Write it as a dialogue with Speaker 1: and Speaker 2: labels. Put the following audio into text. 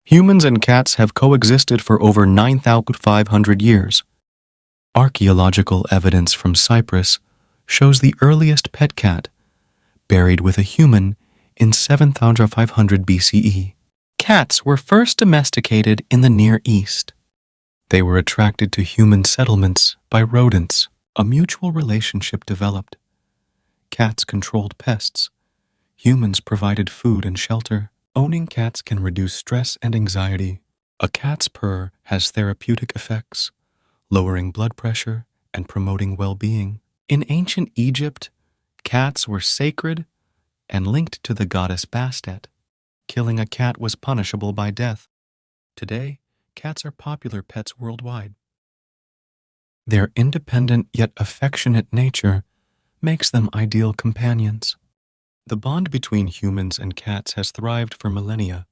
Speaker 1: Humans and cats have coexisted for over 9,500 years. Archaeological evidence from Cyprus shows the earliest pet cat, buried with a human in 7,500 BCE. Cats were first domesticated in the Near East. They were attracted to human settlements by rodents. A mutual relationship developed. Cats controlled pests. Humans provided food and shelter. Owning cats can reduce stress and anxiety. A cat's purr has therapeutic effects, lowering blood pressure and promoting well-being. In ancient Egypt, cats were sacred and linked to the goddess Bastet. Killing a cat was punishable by death. Today, cats are popular pets worldwide. Their independent yet affectionate nature makes them ideal companions. The bond between humans and cats has thrived for millennia.